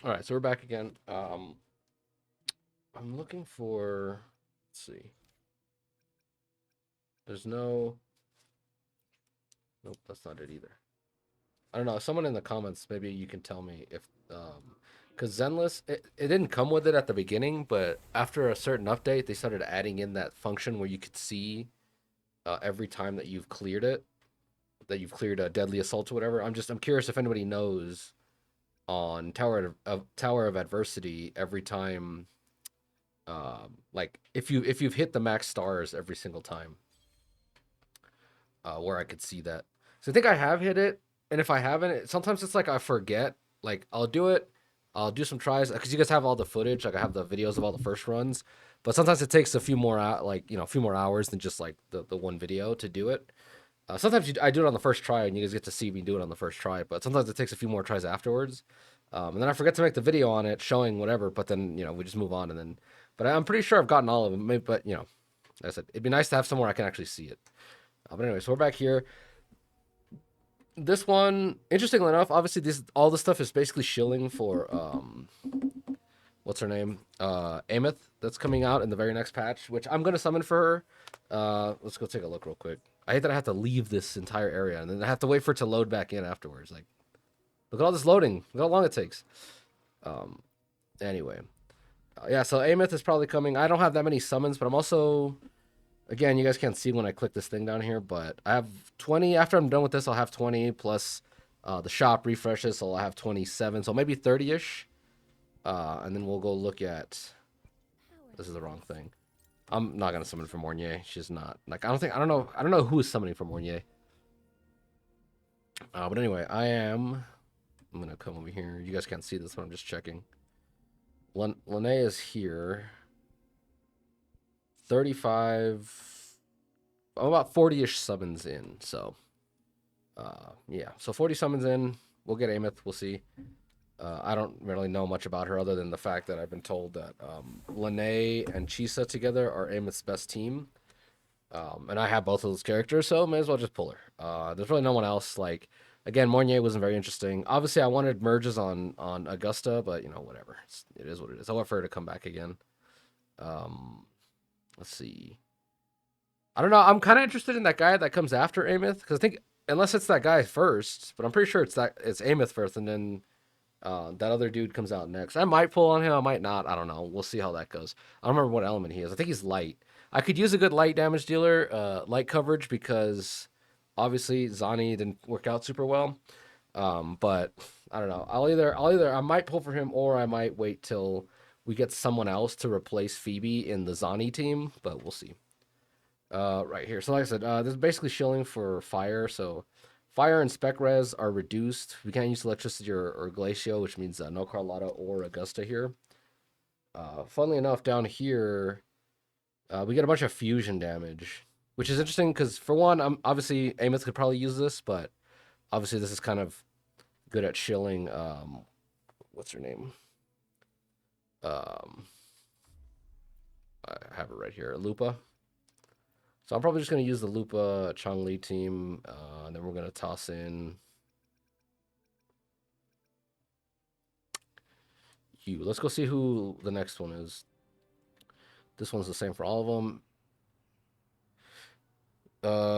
All right, so we're back again. I'm looking for. Let's see. There's no. Nope, that's not it either. I don't know. Someone in the comments, maybe you can tell me if, because Zenless, it didn't come with it at the beginning, but after a certain update, they started adding in that function where you could see every time that you've cleared it, that you've cleared a deadly assault or whatever. I'm curious if anybody knows on Tower of Adversity every time, like if you've hit the max stars every single time, where I could see that. So I think I have hit it, and if I haven't, sometimes it's like I forget. Like I'll do it, I'll do some tries because you guys have all the footage. Like I have the videos of all the first runs, but sometimes it takes a few more like a few more hours than just like the one video to do it. Sometimes I do it on the first try, and you guys get to see me do it on the first try. But sometimes it takes a few more tries afterwards, and then I forget to make the video on it showing whatever. But then we just move on, and then. But I'm pretty sure I've gotten all of them. Maybe, but like I said, it'd be nice to have somewhere I can actually see it. But anyway, so we're back here. This one, interestingly enough, obviously this all this stuff is basically shilling for what's her name? Aemeath that's coming out in the very next patch, which I'm gonna summon for her. Let's go take a look real quick. I hate that I have to leave this entire area and then I have to wait for it to load back in afterwards. Like, look at all this loading. Look how long it takes. Um, anyway, yeah. So Aemeath is probably coming. I don't have that many summons, but I'm also again, you guys can't see when I click this thing down here, but I have 20. After I'm done with this, I'll have 20 plus the shop refreshes, so I'll have 27. So maybe 30-ish. And then we'll go look at. This is the wrong thing. I'm not gonna summon for Mornier. She's not like I don't know who is summoning for Mornier. But anyway, I'm gonna come over here. You guys can't see this, but I'm just checking. Lene is here. 35. I'm about 40-ish summons in. So yeah. So 40 summons in. We'll get Aemeath. We'll see. I don't really know much about her other than the fact that I've been told that Lene and Chisa together are Aemeath's best team. And I have both of those characters, so may as well just pull her. There's really no one else. Like, again, Mornier wasn't very interesting. Obviously, I wanted merges on Augusta, but whatever. It is what it is. I want for her to come back again. Um, let's see. I don't know. I'm kind of interested in that guy that comes after Aemeath because I think unless it's that guy first, but I'm pretty sure it's Aemeath first, and then that other dude comes out next. I might pull on him. I might not. I don't know. We'll see how that goes. I don't remember what element he is. I think he's light. I could use a good light damage dealer, light coverage because obviously Zani didn't work out super well. But I don't know. I might pull for him or I might wait till we get someone else to replace Phoebe in the Zani team. But we'll see. Right here. So like I said, this is basically shilling for fire. So fire and spec res are reduced. We can't use electricity or glacial, which means no Carlotta or Augusta here. Funnily enough, down here, we get a bunch of fusion damage, which is interesting because for one, obviously Aemeath could probably use this, but obviously this is kind of good at shilling. What's her name? Um, I have it right here, Lupa. So I'm probably just going to use the Lupa Changli team, and then we're going to toss in you. Let's go see who the next one is. This one's the same for all of them.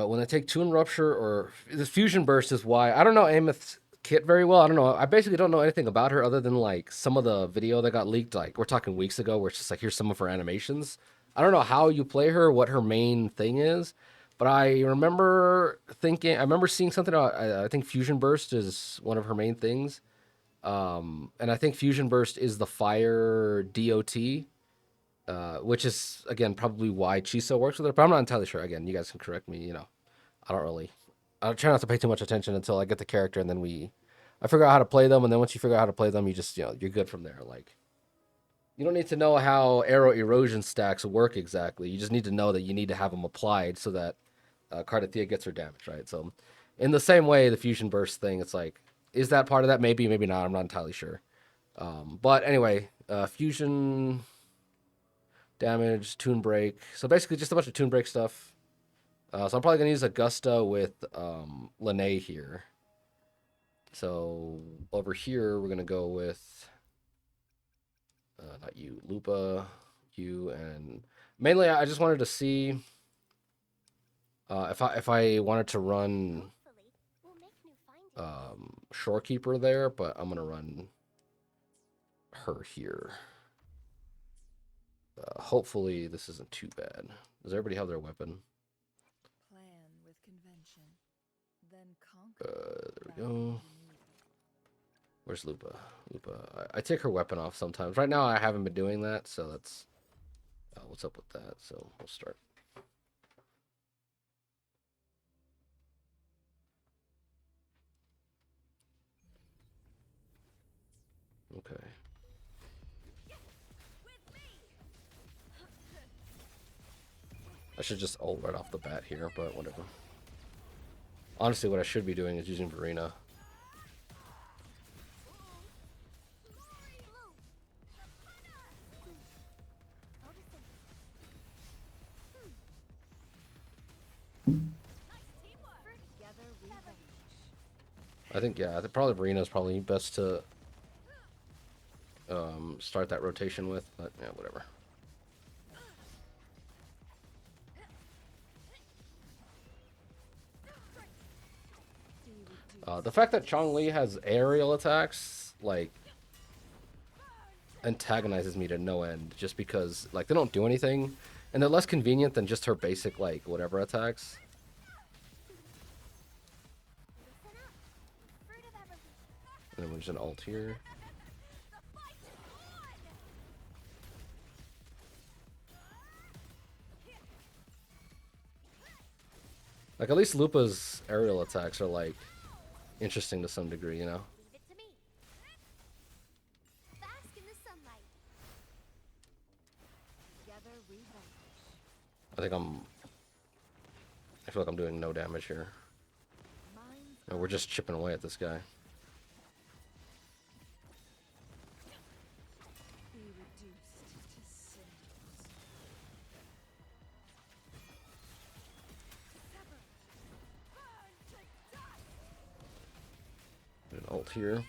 When I take Tune Rupture or the Fusion Burst is why I don't know Aemeath's kit very well. I don't know. I basically don't know anything about her other than like some of the video that got leaked. Like we're talking weeks ago, where it's just like here's some of her animations. I don't know how you play her, what her main thing is, but I remember thinking, I remember seeing something. I think Fusion Burst is one of her main things, and I think Fusion Burst is the fire DOT, which is again probably why Chiso works with her. But I'm not entirely sure. Again, you guys can correct me. I don't really. I try not to pay too much attention until I get the character, and then I figure out how to play them, and then once you figure out how to play them, you just you're good from there. Like you don't need to know how arrow erosion stacks work exactly. You just need to know that you need to have them applied so that Cardathia gets her damage, right? So in the same way, the fusion burst thing, it's like, is that part of that? Maybe, maybe not. I'm not entirely sure. But anyway, fusion damage, tune break. So basically, just a bunch of tune break stuff. So I'm probably gonna use Augusta with Lene here. So over here, we're gonna go with. not you, Lupa, you, and mainly I just wanted to see if I wanted to run Shorekeeper there, but I'm gonna run her here. Hopefully this isn't too bad. Does everybody have their weapon? Plan with convention, then There we go. Where's Lupa? Lupa. I take her weapon off sometimes. Right now I haven't been doing that, so that's what's up with that. So we'll start. Okay. I should just ult right off the bat here, but whatever. Honestly, what I should be doing is using Verena. I think, yeah, probably Verena is probably best to start that rotation with, but yeah, whatever. The fact that Chong-Li has aerial attacks, like, antagonizes me to no end, just because, like, they don't do anything, and they're less convenient than just her basic, like, whatever attacks. And then there's an ult here. Like, at least Lupa's aerial attacks are, like, interesting to some degree, you know? I feel like I'm doing no damage here. No, we're just chipping away at this guy. An ult here.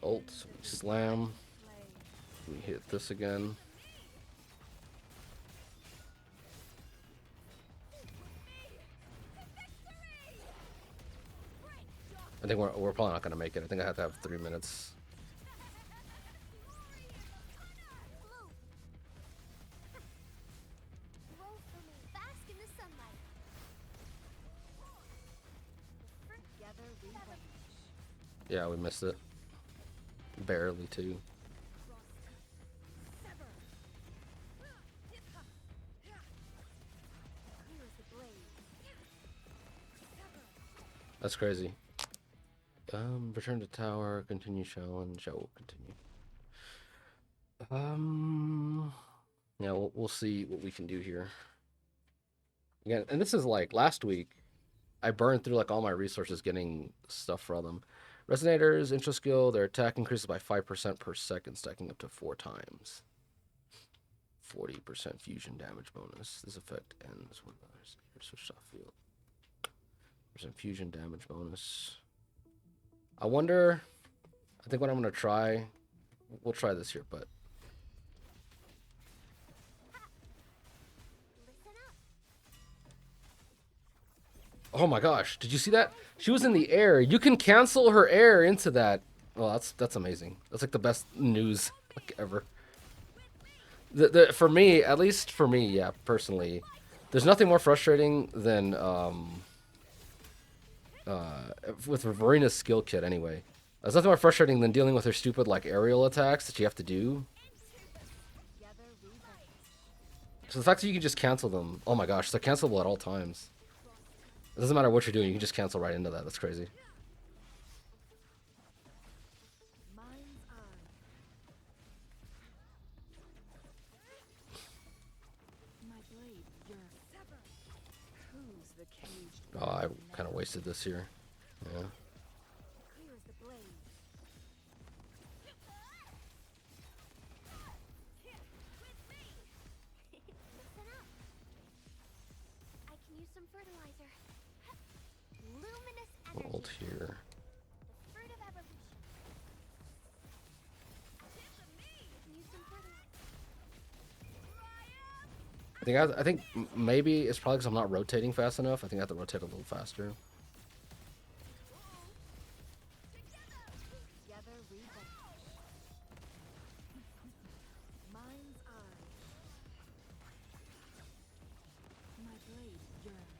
Ult, we slam. We hit this again. I think we're probably not gonna make it. I think I have to have 3 minutes. Yeah, we missed it. Barely, too. That's crazy. Return to tower, continue challenge. I will continue. Yeah, we'll see what we can do here. Again, and this is like last week. I burned through like all my resources getting stuff for them. Resonators, intro skill, their attack increases by 5% per second, stacking up to 4 times. 40% fusion damage bonus. This effect ends when the resonator switched off field. Percent fusion damage bonus. I wonder. I think what I'm gonna try. We'll try this here, but. Oh my gosh! Did you see that? She was in the air. You can cancel her air into that. Well, that's amazing. That's like the best news like ever. For me, at least for me, yeah, personally, there's nothing more frustrating than with Verena's skill kit anyway. There's nothing more frustrating than dealing with her stupid like aerial attacks that you have to do. So the fact that you can just cancel them, oh my gosh, they're cancelable at all times. It doesn't matter what you're doing, you can just cancel right into that. That's crazy. caged Oh, I bird kind of now. wasted this here. Yeah. Clear as the blade. Listen up. I can use some fertilizer. Luminous energy. Ult here. The fruit of evolution. I can use some fertilizer. I think maybe it's probably because I'm not rotating fast enough. I think I have to rotate a little faster. Together we vanish. Mind's eye. My blade yearns.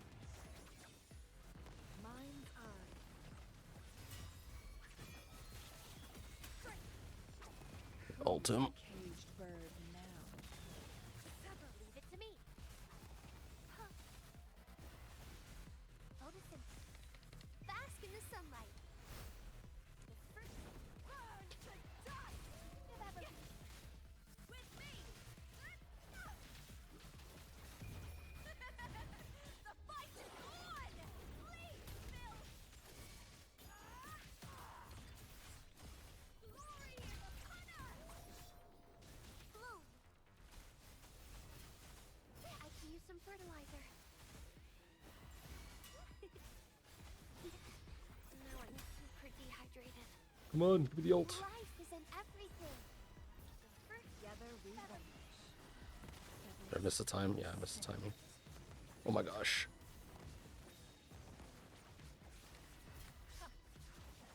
Mind's eye. Ult him. Caged bird now. Leave it to me. Huh. Photosynthesis. Bask in the sunlight. The first burn to dust of evolution. With me. The fight is on. Leave, Mill. Glory is upon us. Bloom. I can use some fertilizer. Now I'm super dehydrated. Come on, give me the ult. Life is in everything. The first Together we vanish. Did I miss the time? Yeah, I missed the timing. Oh my gosh.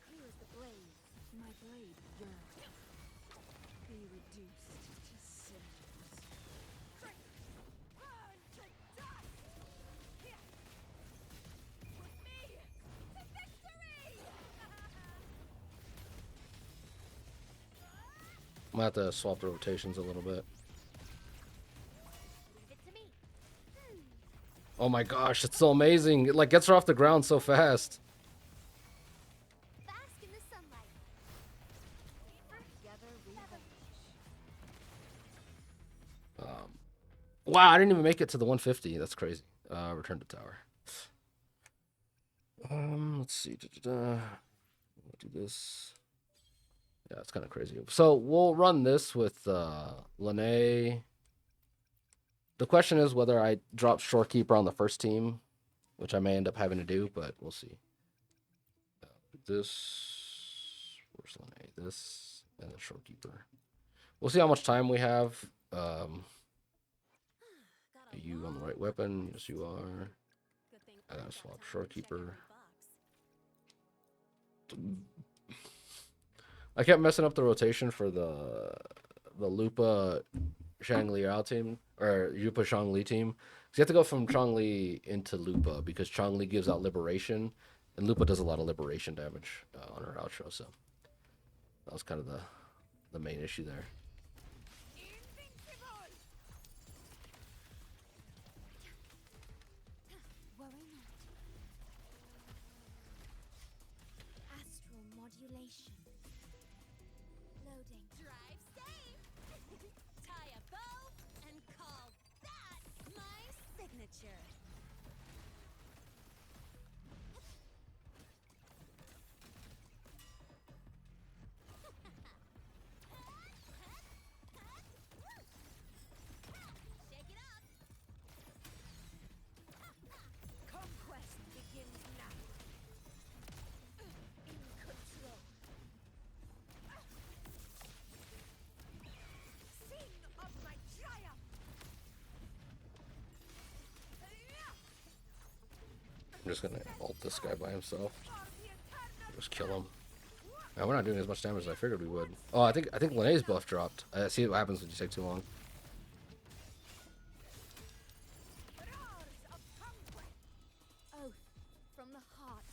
Clear as the blaze. My blade yearns. Be reduced to cinders. burn to dust. Here. With me to victory. I'm gonna have to swap the rotations a little bit. Leave it to me. Oh my gosh, it's so amazing. It like gets her off the ground so fast. Bask in the sunlight. Together we vanish. Wow, I didn't even make it to the 150. That's crazy. Return to tower. Let's see. We'll do this. Yeah, it's kind of crazy. So we'll run this with Lene. The question is whether I drop Shorekeeper on the first team, which I may end up having to do, but we'll see. This, where's Lene? This, and then Shorekeeper. We'll see how much time we have. Are you on the right weapon? Yes, you are. I gotta swap Shorekeeper. I kept messing up the rotation for the Lupa Shangli team or Lupa Shangli team. So you have to go from Changli into Lupa because Changli gives out liberation, and Lupa does a lot of liberation damage on her outro. So that was kind of the main issue there. Worry not. Astral modulation. Loading. Drive safe. Tie a bow and call that my signature. Shake it up. Conquest begins now. In control. Sing of my triumph. I'm just gonna ult this guy by himself. Just kill him. Man, we're not doing as much damage as I figured we would. Oh, I think Lene's buff dropped. See what happens when you take too long. Oath from the heart.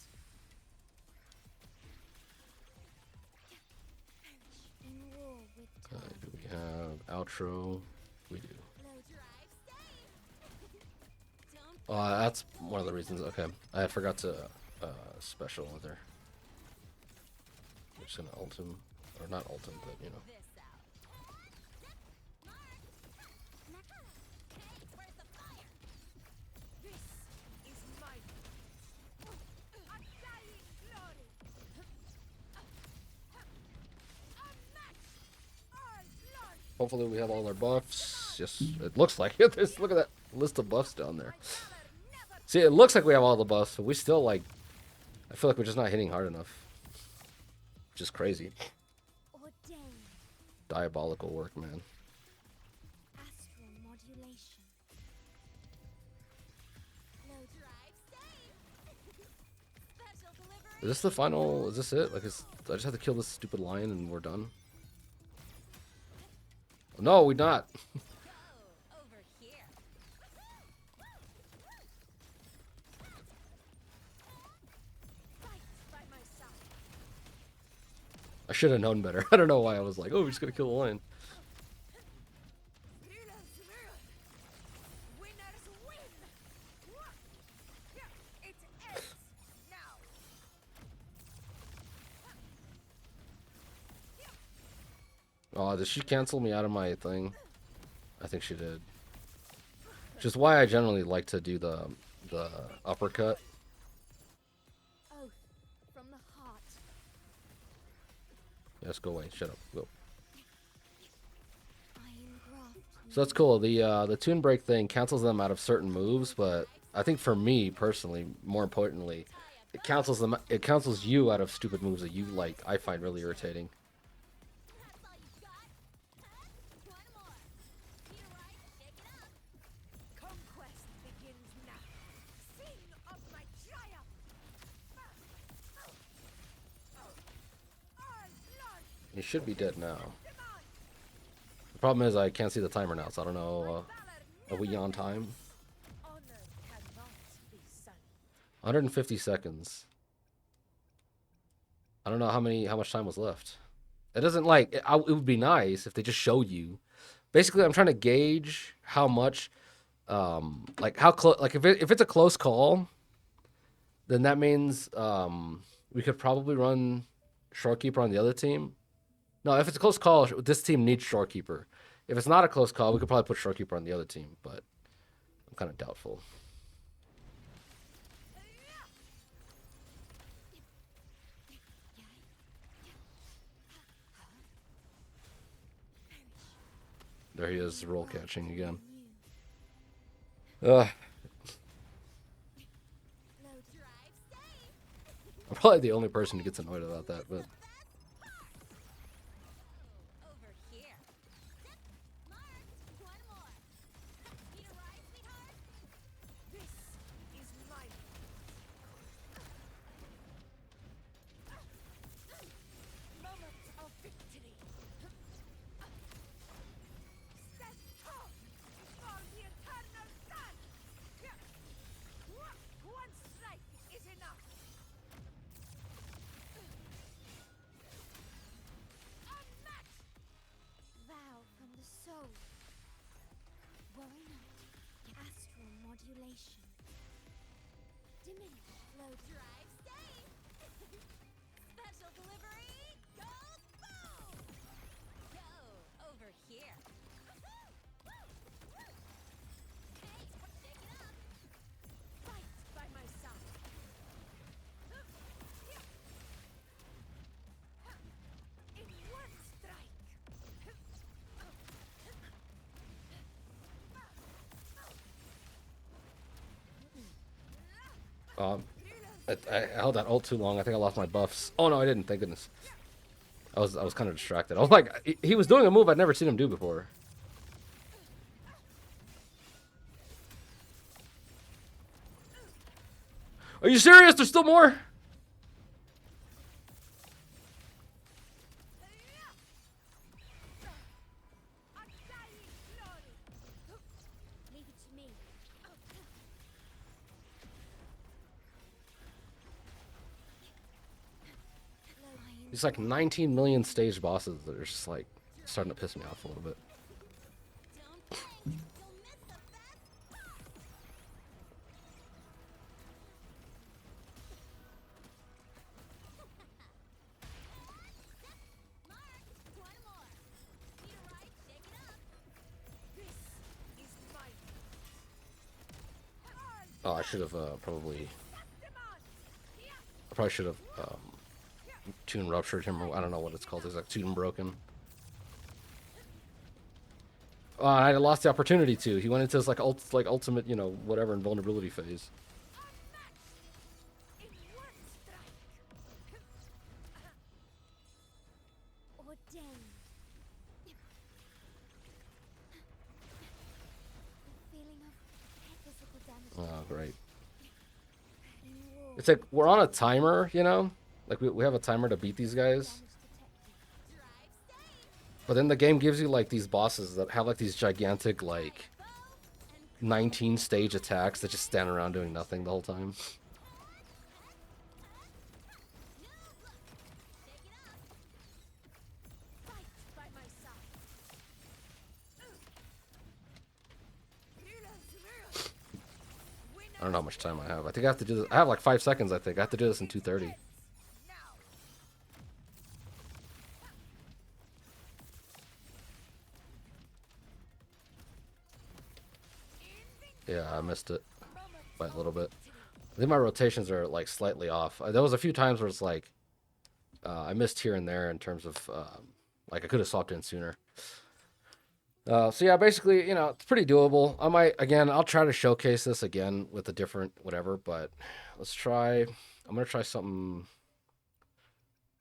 In war with time. Do we have outro? We do. Low drive safe. Don't That's one of the reasons. Okay, I forgot to special with her. I'm just gonna ult him, or not ult him, but you know. this out. Mark. Okay, where's the fire? This is my Hopefully we have all our buffs. Yes, it looks like it. Look at that list of buffs down there. See, it looks like we have all the buffs, but we still, like, I feel like we're just not hitting hard enough. Which is crazy. Ordained. Diabolical work, man. Astral modulation. No drive safe. Special delivery. Is this the final? Is this it? Like, I just have to kill this stupid lion and we're done? No, we not. Go over here. Fight by my side. I should have known better. I don't know why I was like, oh, we're just gonna kill the lion. Winners win. It ends now. Oh, did she cancel me out of my thing? I think she did. Which is why I generally like to do the uppercut. Oath from the heart. Yes, go away. Shut up. Go. Iron graft. So that's cool. The tune break thing cancels them out of certain moves, but I think for me personally, more importantly, it cancels them. It cancels you out of stupid moves that you like. I find really irritating. That's all you got? Huh? One more. Need a ride? Shake it up. Conquest begins now. Sing of my triumph. He should be dead now. The problem is I can't see the timer now, so I don't know. Are we on time? Honor cannot be sullied. 150 seconds. I don't know how much time was left. It doesn't like it would be nice if they just showed you. Basically, I'm trying to gauge how much, like how close. Like if it's a close call, then that means we could probably run Shorekeeper on the other team. No, if it's a close call, this team needs Shorekeeper. If it's not a close call, we could probably put Shorekeeper on the other team, but I'm kind of doubtful. There he is, roll catching again. No drive safe. I'm probably the only person who gets annoyed about that, but Over here. Marked. One more. Need a ride, sweetheart? This is my moment of victory. Stand tall for the eternal sun. One strike is enough. Unmatched. Vow from the soul. Worry not. Astral modulation. Diminish. Low drive safe. Special delivery. Go boom. Go over here. Hey, shake it up. Fight by my side. In one strike. I held that ult too long. I think I lost my buffs. Oh no, I didn't. Thank goodness. I was kind of distracted. I was like, he was doing a move I'd never seen him do before. Are you serious? There's still more? Leave it to me. There's like 19 million stage bosses that are just like starting to piss me off a little bit. Don't blink. You'll miss the best part. Mark, one more. Need a ride? Shake it up. This is my. Oh, I should have probably. I probably should have tune ruptured him. Or I don't know what it's called. It's like tune broken. I lost the opportunity to. He went into his like ultimate, you know, whatever invulnerability phase. In one strike. Ordained. The feeling of physical damage. Oh, great. In war, It's like we're on a timer, you know? Like we have a timer to beat these guys. damage detected. Drive safe. But then the game gives you like these bosses that have like these gigantic like Bow and 19 stage attacks that just stand around doing nothing the whole time. new look. Shake it up. Fight by my side. I don't know how much time I have. I think I have to do this. I have like 5 seconds, I think. I have to do this in 2:30. Now. Yeah, I missed it by a little bit. I think my rotations are like slightly off. There was a few times where it's like I missed here and there in terms of like I could have swapped in sooner. So yeah, basically, you know, it's pretty doable. I might again, I'll try to showcase this again with a different whatever, but let's try. I'm gonna try something.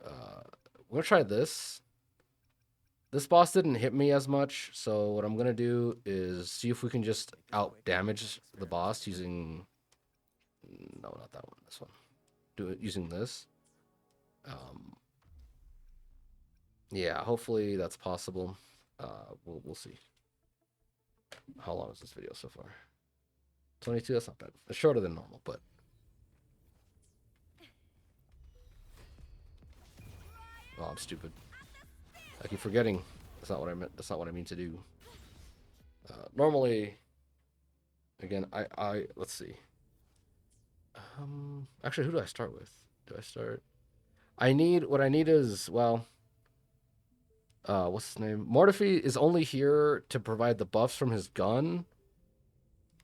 I'm gonna try this. This boss didn't hit me as much, so what I'm gonna do is see if we can just out damage the boss using. No, not that one. This one. Do it using this. Yeah, hopefully that's possible. We'll see. How long is this video so far? 22. That's not bad. It's shorter than normal, but oh, I'm stupid. I keep forgetting. That's not what I meant. That's not what I mean to do. Normally, again, I let's see. Actually, who do I start with? Do I start? What I need is, well, what's his name? Mortefi is only here to provide the buffs from his gun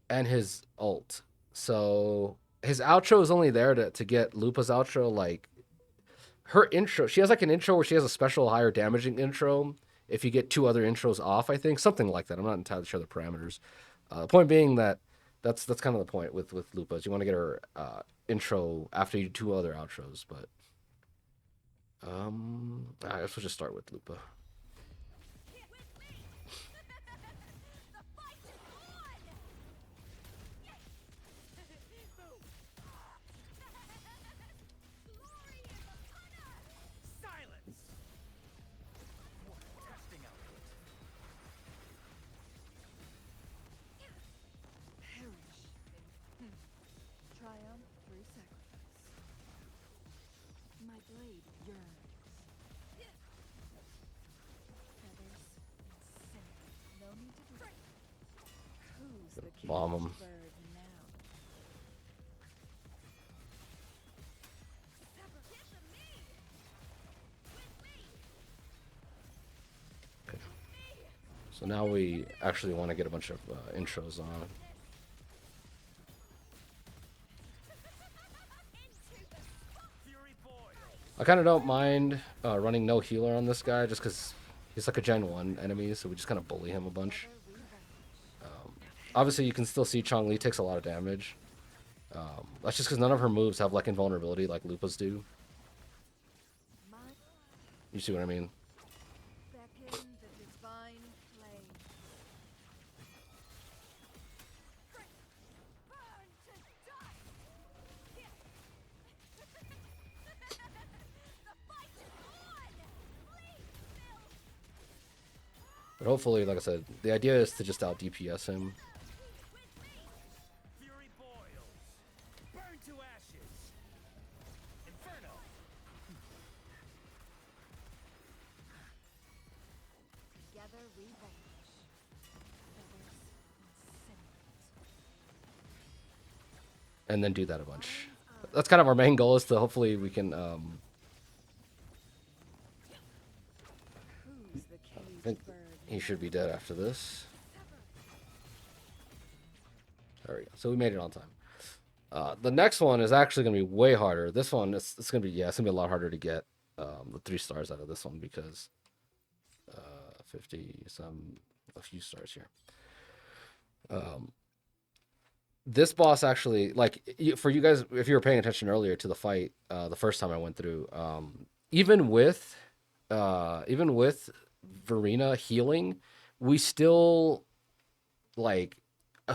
and his ult. So his outro is only there to get Lupa's outro. Like her intro, she has like an intro where she has a special higher damaging intro. If you get 2 other intros off, I think something like that. I'm not entirely sure the parameters. The point being that that's kind of the point with Lupa is you want to get her intro after you do 2 other outros. But I guess we'll just start with Lupa. Silence! What testing output? Perish. Triumph through sacrifice. My blade yearns. Feathers and cinnamon. No need to do. Who's the Bomb 'em. caged bird now? So now we actually want to get a bunch of intros on. Fury boil! I kind of don't mind running no healer on this guy just because he's like a Gen 1 enemy, so we just kind of bully him a bunch. Obviously, you can still see Chong-Li takes a lot of damage. That's just because none of her moves have like invulnerability like Lupa's do. My You see what I mean? beckon the divine flame. Burn to dust. The fight is on. Please, Bill. But hopefully, like I said, the idea is to just out DPS him. Fury boils! Burn to ashes! Inferno! Together we vanish. Feathers and cinnamon. And then do that a bunch. That's kind of our main goal is to hopefully we can Who's the I caged think bird? he should be dead after this. There we go. So we made it on time. The next one is actually going to be way harder. This one, it's going to be, yeah, it's going to be a lot harder to get the 3 stars out of this one because 50 some a few stars here. This boss actually, like, for you guys, if you were paying attention earlier to the fight, the first time I went through, even with Verena healing, we still, like,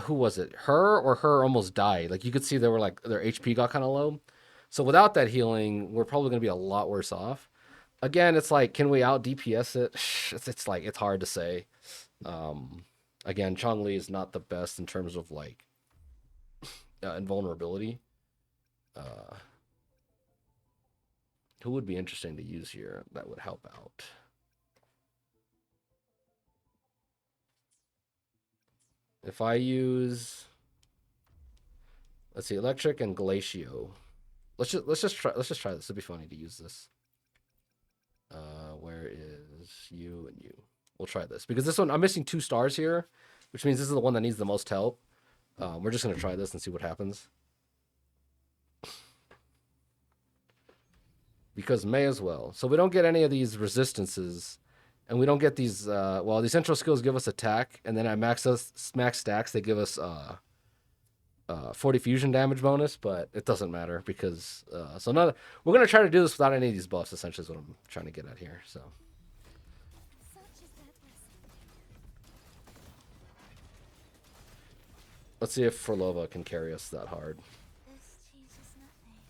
who was it? Her almost died. Like, you could see they were like their HP got kind of low. So without that healing, we're probably gonna be a lot worse off. Again, it's like, can we out DPS it? It's like, it's hard to say. Again, Chong-Li is not the best in terms of like invulnerability. Who would be interesting to use here that would help out? If I use, let's see, Electric and Glacio. Let's just try this. It'd be funny to use this. Where is you and you? We'll try this because this one I'm missing 2 stars here, which means this is the one that needs the most help. We're just gonna try this and see what happens. Because may as well. So we don't get any of these resistances, and we don't get these. Well, these central skills give us attack, and then at max stacks they give us 40 fusion damage bonus, but it doesn't matter because we're gonna try to do this without any of these buffs. Essentially, is what I'm trying to get at here. So. Such is that lesson. Let's see if Frolova can carry us that hard. This changes nothing.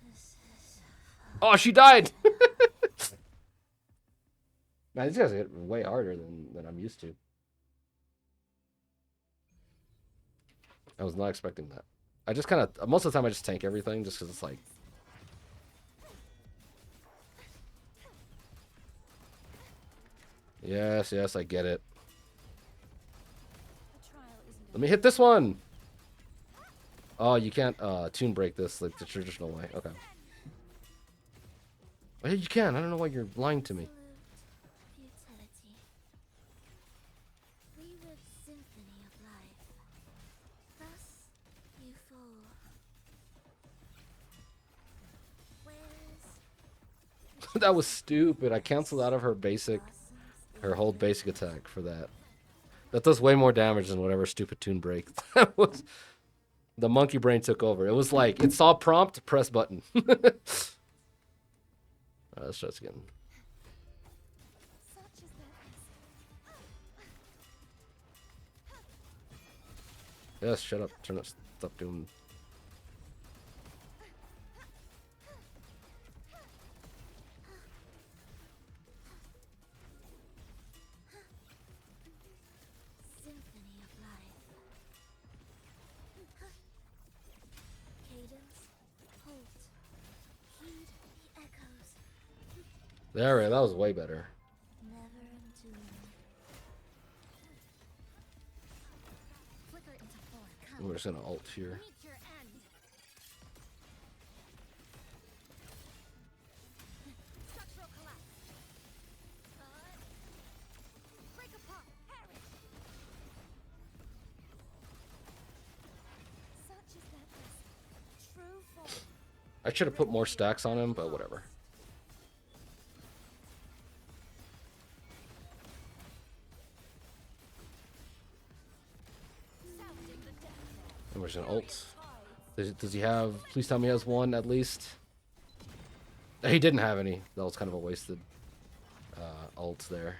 This is Oh, she died! Man, these guys hit way harder than I'm used to. I was not expecting that. I just kind of, most of the time I just tank everything just because it's like... Yes, yes, I get it. The trial isn't Let me hit this one! Oh, you can't tune break this like the traditional way. Okay. Oh, yeah, you can. I don't know why you're lying to me. absolute futility. We live symphony of life. Thus you fall. Where's That was stupid. I canceled out of her basic, blossoms her whole basic attack for that. That does way more damage than whatever stupid tune break. That was... The monkey brain took over. It was like, it saw prompt, press button. Alright, let's try this again. such is that lesson. Yes, shut up. Turn up. Stop doing... Symphony of life. Cadence, halt. Heed the echoes. There, that was way better. Never enduring. Flicker into form. We're just gonna ult here. Meet your end. Structural collapse. Break apart. Perish. Such is that lesson. True form. I should have put more stacks on him, but whatever. Sounding the death. And we're just gonna ult. Does he have... Please tell me he has one at least. He didn't have any. That was kind of a wasted ult there.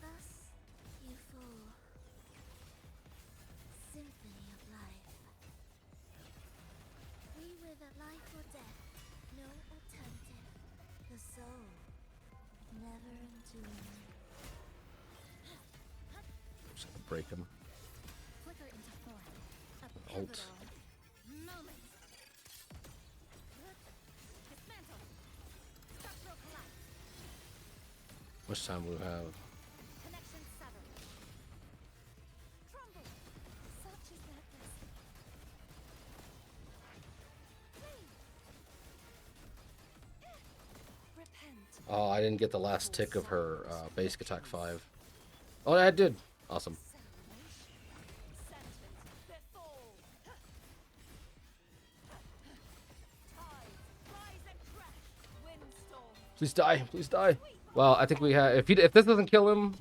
Thus you fall. Symphony of life. We live at life or death, no alternative. The soul, never enduring. Just gonna break him. Flicker into form. A Ult. pivotal moment. Dismantle. Structural collapse. How much time do we have? Connection severed. Crumble. Such is that lesson. Repent. Oh, I didn't get the last tick of her basic attack 5. Oh, I did. Awesome. Salvation. Please die. Please die. Well, I think we have. If this doesn't kill him,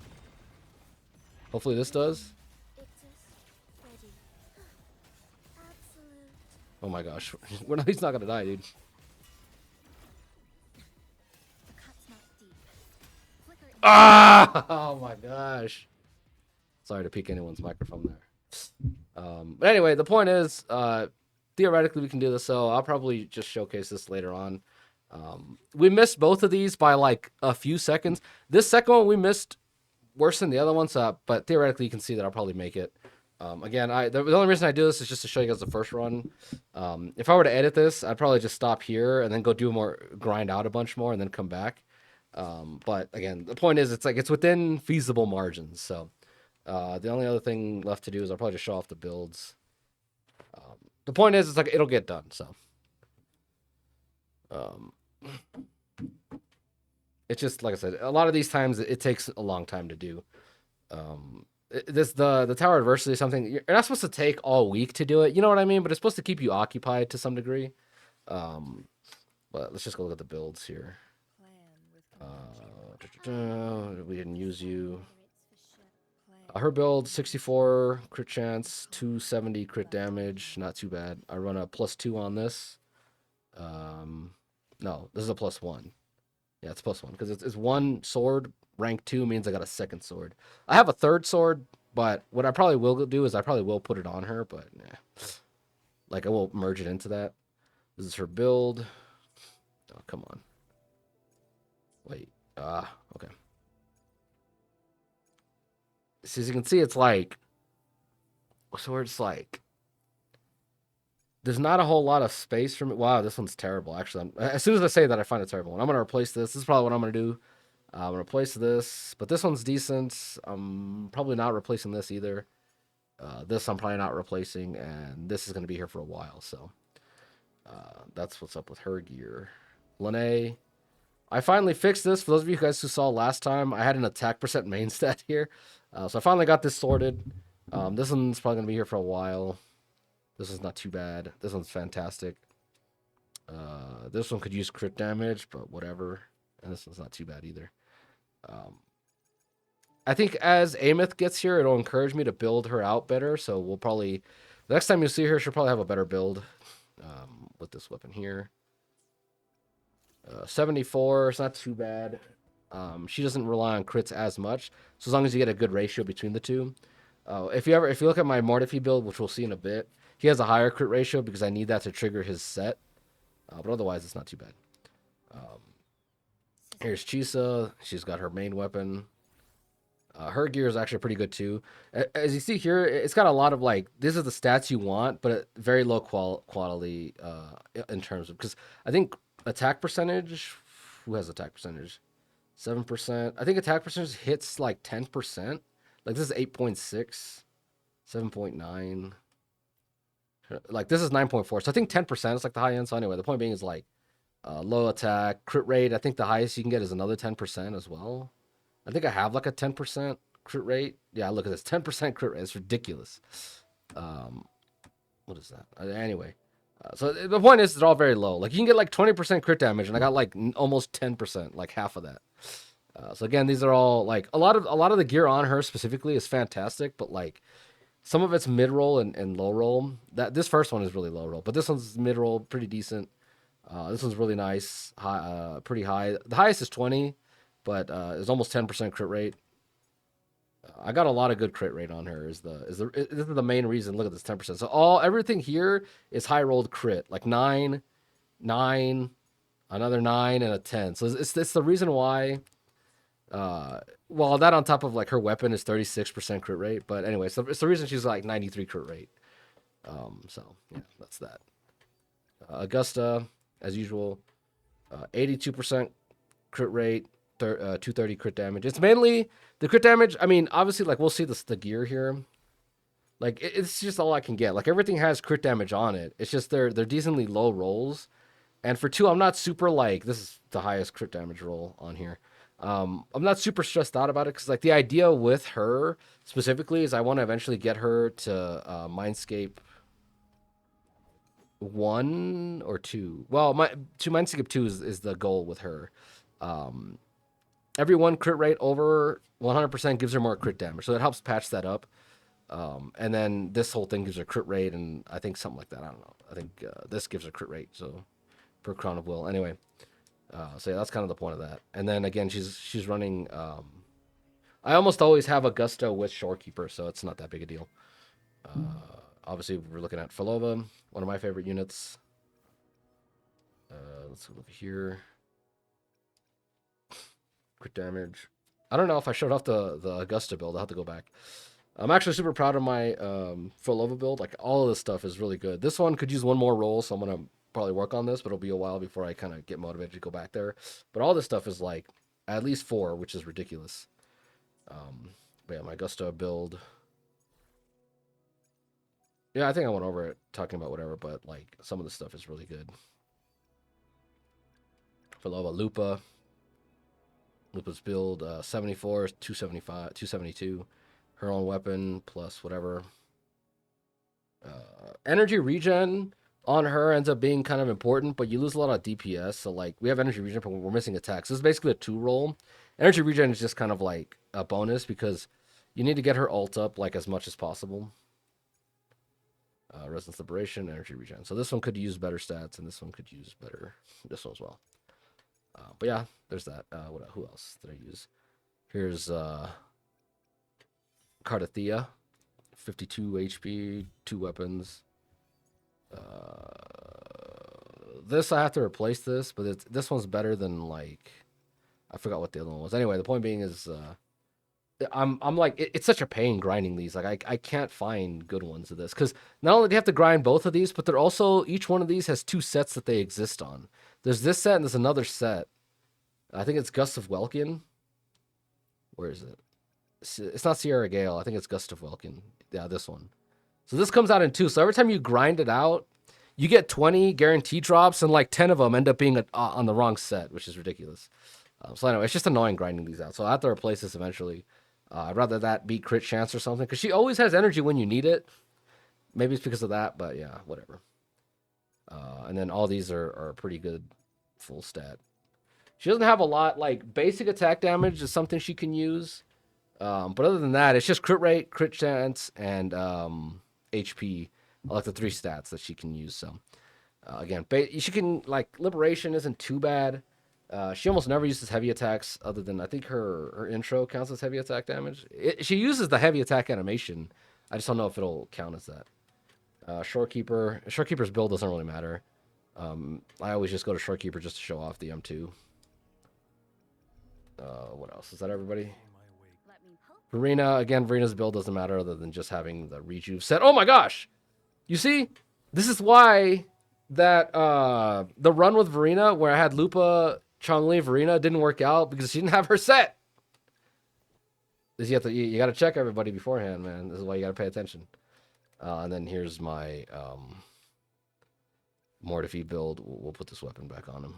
hopefully this does. Ictus, ready. Absolute. Oh my gosh, he's not gonna die, dude. The cut's not deep. Flicker in. Ah! Oh my gosh. Sorry to peek anyone's microphone there. But anyway, the point is, theoretically we can do this, so I'll probably just showcase this later on. We missed both of these by like a few seconds. This second one we missed worse than the other ones, but theoretically you can see that I'll probably make it. Again, the only reason I do this is just to show you guys the first run. If I were to edit this, I'd probably just stop here and then go do more, grind out a bunch more, and then come back. But again, the point is, it's within feasible margins. So the only other thing left to do is I'll probably just show off the builds. The point is, it's like it'll get done. So it's just like I said, a lot of these times it takes a long time to do. The Tower Adversity is something you're not supposed to take all week to do it. You know what I mean? But it's supposed to keep you occupied to some degree. But let's just go look at the builds here. We didn't use you. Her build 64 crit chance, 270 crit damage, not too bad. I run a +2 on this. No, this is a +1. Yeah, it's +1 because it's one sword. Rank 2 means I got a second sword. I have a third sword, but what I probably will do is I probably will put it on her, but nah. Like I will merge it into that. This is her build. Oh, come on. Wait. Okay. So as you can see, it's like, so it's like, there's not a whole lot of space for me. Wow, this one's terrible. Actually, as soon as I say that, I find it terrible. And I'm going to replace this. This is probably what I'm going to do. I'm going to replace this, but this one's decent. I'm probably not replacing this either. This I'm probably not replacing, and this is going to be here for a while. So that's what's up with her gear. Lene, I finally fixed this. For those of you guys who saw last time, I had an attack percent main stat here. So I finally got this sorted. This one's probably going to be here for a while. This one's not too bad. This one's fantastic. This one could use crit damage, but whatever. And this one's not too bad either. I think as Aemeath gets here, it'll encourage me to build her out better. So we'll probably, the next time you see her, she'll probably have a better build with this weapon here. 74, it's not too bad. She doesn't rely on crits as much, so as long as you get a good ratio between the two. If you look at my Mortifi build, which we'll see in a bit, he has a higher crit ratio because I need that to trigger his set. But otherwise, it's not too bad. Here's Chisa. She's got her main weapon. Her gear is actually pretty good too. As you see here, it's got a lot of like, these are the stats you want, but very low quality in terms of, because I think attack percentage, who has attack percentage? 7%. I think attack percentage hits like 10%. Like this is 8.6, 7.9. Like this is 9.4. So I think 10% is like the high end. So anyway, the point being is like low attack, crit rate. I think the highest you can get is another 10% as well. I think I have like a 10% crit rate. Yeah, look at this, 10% crit rate. It's ridiculous. What is that? Anyway, so the point is, they're all very low. Like you can get like 20% crit damage, and I got like almost 10%, like half of that. So again, these are all like a lot of the gear on her specifically is fantastic, but like some of it's mid roll and low roll. This first one is really low roll, but this one's mid roll, pretty decent. This one's really nice, high, pretty high. The highest is 20, but it's almost 10% crit rate. I got a lot of good crit rate on her. This is the main reason. Look at this 10%. So everything here is high rolled crit, like 9, another 9, and a 10. So it's the reason why. Well, that on top of like her weapon is 36% crit rate. But anyway, so it's the reason she's like 93 crit rate. So yeah, that's that. Augusta, as usual, 82% crit rate, 230 crit damage. It's mainly the crit damage. I mean, obviously, like we'll see the gear here. Like it's just all I can get. Like everything has crit damage on it. It's just they're decently low rolls. And for 2, I'm not super like, this is the highest crit damage roll on here. I'm not super stressed out about it because like the idea with her specifically is I want to eventually get her to Mindscape 1 or 2. Well, Mindscape 2 is the goal with her. Every one crit rate over 100% gives her more crit damage, so it helps patch that up. And then this whole thing gives her crit rate, and I think something like that. I don't know. I think this gives her crit rate, so per Crown of Will. Anyway, so yeah, that's kind of the point of that. And then again, she's running. I almost always have Augusta with Shorekeeper, so it's not that big a deal. Obviously, we're looking at Falova, one of my favorite units. Let's go over here. Crit damage. I don't know if I showed off the Augusta build. I'll have to go back. I'm actually super proud of my Falova build. Like, all of this stuff is really good. This one could use one more roll, so I'm going to probably work on this, but it'll be a while before I kind of get motivated to go back there. But all this stuff is like at least 4, which is ridiculous. But yeah, my Augusta build. Yeah, I think I went over it talking about whatever, but like some of the stuff is really good. Falova Lupa. Lupa's build 74, 275, 272. Her own weapon plus whatever. Energy regen on her ends up being kind of important, but you lose a lot of DPS. So like we have energy regen, but we're missing attacks. So this is basically a 2 roll. Energy regen is just kind of like a bonus because you need to get her ult up like as much as possible. Resonance Liberation, energy regen. So this one could use better stats, and this one could use better. This one as well. But yeah, there's that. Who else did I use? Here's Cardathea, 52 HP, 2 weapons. This I have to replace this, but this one's better than like I forgot what the other one was. Anyway, the point being is I'm like it's such a pain grinding these. Like I can't find good ones of this because not only do you have to grind both of these, but they're also each one of these has 2 sets that they exist on. There's this set and there's another set. I think it's Gust of Welkin. Where is it? It's not Sierra Gale. I think it's Gust of Welkin. Yeah, this one. So this comes out in 2. So every time you grind it out, you get 20 guaranteed drops, and like 10 of them end up being on the wrong set, which is ridiculous. So anyway, it's just annoying grinding these out. So I have to replace this eventually. I'd rather that be crit chance or something, because she always has energy when you need it. Maybe it's because of that, but yeah, whatever. And then all these are pretty good full stat. She doesn't have a lot, like basic attack damage is something she can use. But other than that, it's just crit rate, crit chance, and HP. I like the 3 stats that she can use. So again, she can like Liberation isn't too bad. She almost never uses heavy attacks, other than I think her intro counts as heavy attack damage. She uses the heavy attack animation. I just don't know if it'll count as that. Shorekeeper's build doesn't really matter. I always just go to Shorekeeper just to show off the M2. What else? Is that everybody? Verena, again, Verena's build doesn't matter other than just having the rejuve set. Oh my gosh! You see? This is why that the run with Verena, where I had Lupa, Chongli, Verena, didn't work out because she didn't have her set. You got to check everybody beforehand, man. This is why you got to pay attention. And then here's my Mortifi build. We'll put this weapon back on him.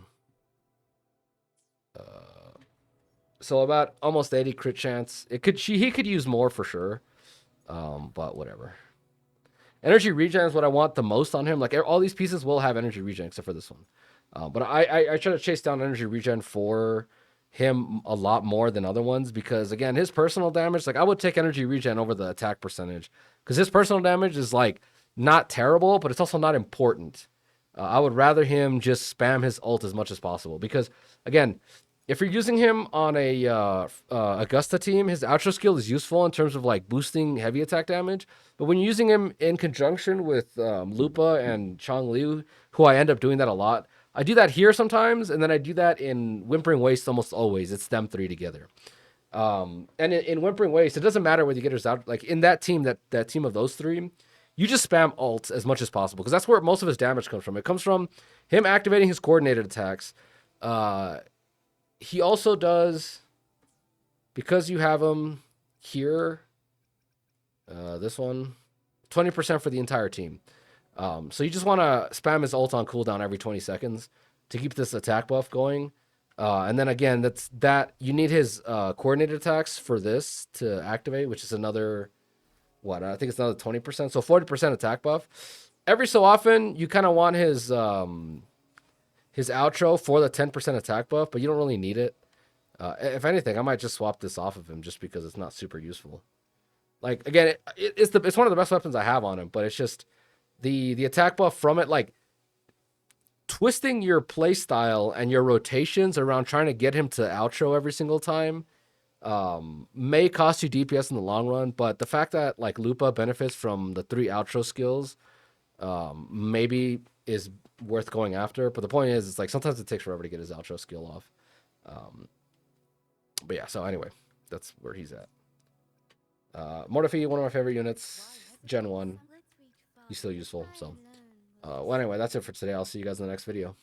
So about almost 80 crit chance. He could use more for sure. But whatever. Energy regen is what I want the most on him. Like all these pieces will have energy regen except for this one. But I try to chase down energy regen for him a lot more than other ones because again, his personal damage, like I would take energy regen over the attack percentage because his personal damage is like not terrible, but it's also not important. I would rather him just spam his ult as much as possible because again, if you're using him on a Augusta team, his outro skill is useful in terms of like boosting heavy attack damage. But when you're using him in conjunction with Lupa and Chongli, who I end up doing that a lot, I do that here sometimes, and then I do that in Whimpering Waste almost always. It's them 3 together. And in Whimpering Waste, it doesn't matter whether you get his out. Like in that team, that team of those 3, you just spam ult as much as possible because that's where most of his damage comes from. It comes from him activating his coordinated attacks. He also does, because you have him here, this one, 20% for the entire team. So you just want to spam his ult on cooldown every 20 seconds to keep this attack buff going. And then again, you need his coordinated attacks for this to activate, which is another, I think it's another 20%. So 40% attack buff. Every so often, you kind of want his his outro for the 10% attack buff, but you don't really need it. If anything, I might just swap this off of him just because it's not super useful. Like again, it's one of the best weapons I have on him, but it's just the attack buff from it, like twisting your play style and your rotations around trying to get him to outro every single time may cost you DPS in the long run. But the fact that like Lupa benefits from the 3 outro skills maybe is worth going after. But the point is, it's like sometimes it takes forever to get his outro skill off. But yeah, so anyway, that's where he's at. Mortifi, one of my favorite units, Gen 1. He's still useful. So, well, anyway, that's it for today. I'll see you guys in the next video.